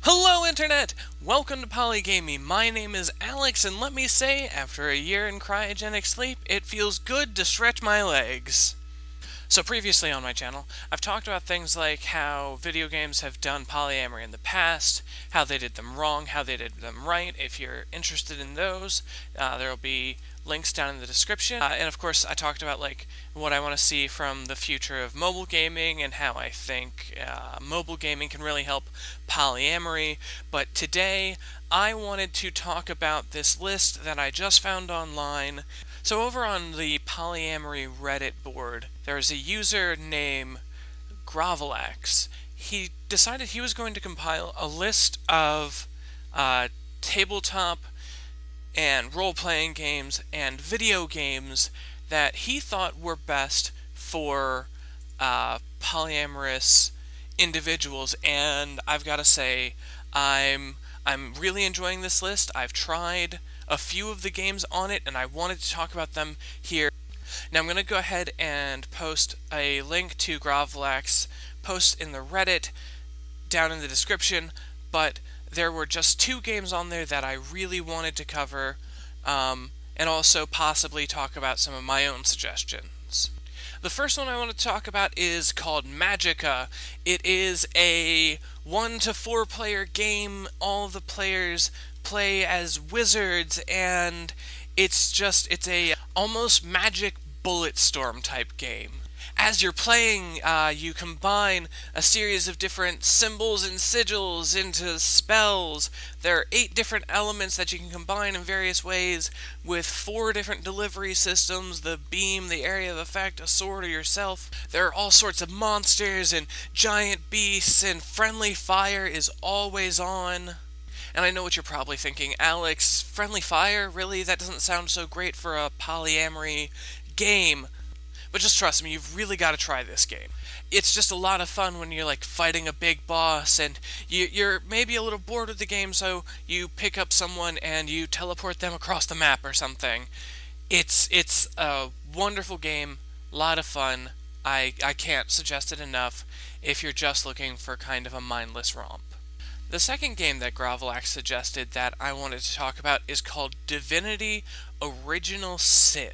Hello Internet! Welcome to Polygaming. My name is Alex, and let me say, after a year in cryogenic sleep, it feels good to stretch my legs. So previously on my channel, I've talked about things like how video games have done polyamory in the past, how they did them wrong, how they did them right. If you're interested in those, there will be links down in the description. And of course, I talked about like what I want to see from the future of mobile gaming and how I think mobile gaming can really help polyamory. But today, I wanted to talk about this list that I just found online. So over on the polyamory Reddit board, there's a user named Grovilax. He decided he was going to compile a list of tabletop and role-playing games and video games that he thought were best for polyamorous individuals, and I've got to say, I'm really enjoying this list. I've tried a few of the games on it, and I wanted to talk about them here. Now I'm going to go ahead and post a link to Grovilax post in the Reddit down in the description, but there were just two games on there that I really wanted to cover, and also possibly talk about some of my own suggestions. The first one I want to talk about is called Magica. It is a 1 to 4 player game. All the players play as wizards, and it's a almost magic bullet storm type game. As you're playing, you combine a series of different symbols and sigils into spells. There are 8 different elements that you can combine in various ways with 4 different delivery systems: the beam, the area of effect, a sword, or yourself. There are all sorts of monsters and giant beasts, and friendly fire is always on. And I know what you're probably thinking, Alex, friendly fire? Really? That doesn't sound so great for a polyamory game. But just trust me, you've really got to try this game. It's just a lot of fun when you're like fighting a big boss, and you're maybe a little bored with the game, so you pick up someone and you teleport them across the map or something. It's a wonderful game, a lot of fun. I can't suggest it enough if you're just looking for kind of a mindless romp. The second game that Grovilax suggested that I wanted to talk about is called Divinity Original Sin.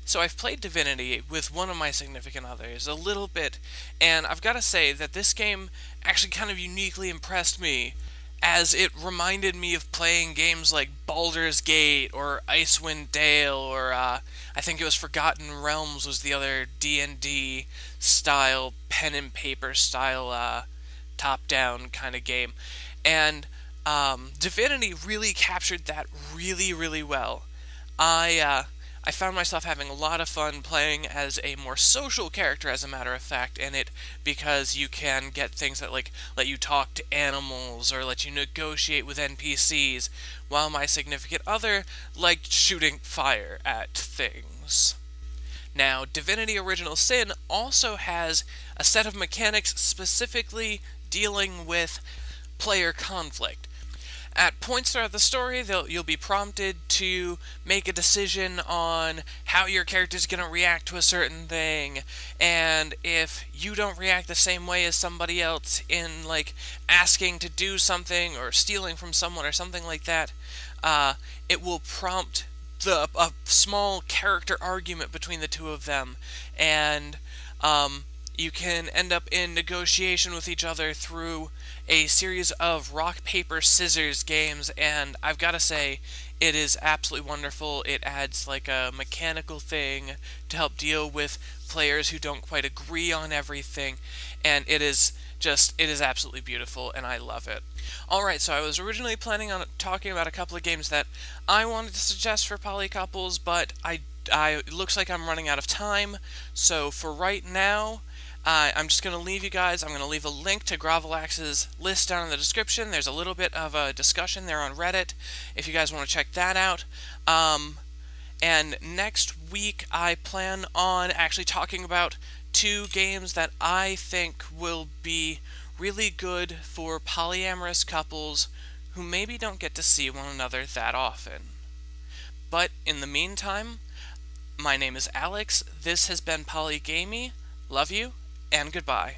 So I've played Divinity with one of my significant others a little bit, and I've got to say that this game actually kind of uniquely impressed me, as it reminded me of playing games like Baldur's Gate or Icewind Dale, or I think it was Forgotten Realms was the other D&D style, pen and paper style, top-down kind of game. And Divinity really captured that really well. I found myself having a lot of fun playing as a more social character, as a matter of fact, in it, because you can get things that like let you talk to animals or let you negotiate with NPCs, while my significant other liked shooting fire at things. Now, Divinity Original Sin also has a set of mechanics specifically dealing with player conflict. At points throughout the story, you'll be prompted to make a decision on how your character's going to react to a certain thing, and if you don't react the same way as somebody else in, like, asking to do something or stealing from someone or something like that, it will prompt a small character argument between the two of them, and you can end up in negotiation with each other through a series of rock, paper, scissors games, and I've got to say, it is absolutely wonderful. It adds like a mechanical thing to help deal with players who don't quite agree on everything, and it is absolutely beautiful, and I love it. Alright, so I was originally planning on talking about a couple of games that I wanted to suggest for poly couples, but it looks like I'm running out of time, so for right now, I'm just going to leave you guys. I'm going to leave a link to Grovilax's list down in the description. There's a little bit of a discussion there on Reddit if you guys want to check that out. And next week I plan on actually talking about 2 games that I think will be really good for polyamorous couples who maybe don't get to see one another that often. But in the meantime, my name is Alex. This has been Polygaming. Love you, and goodbye.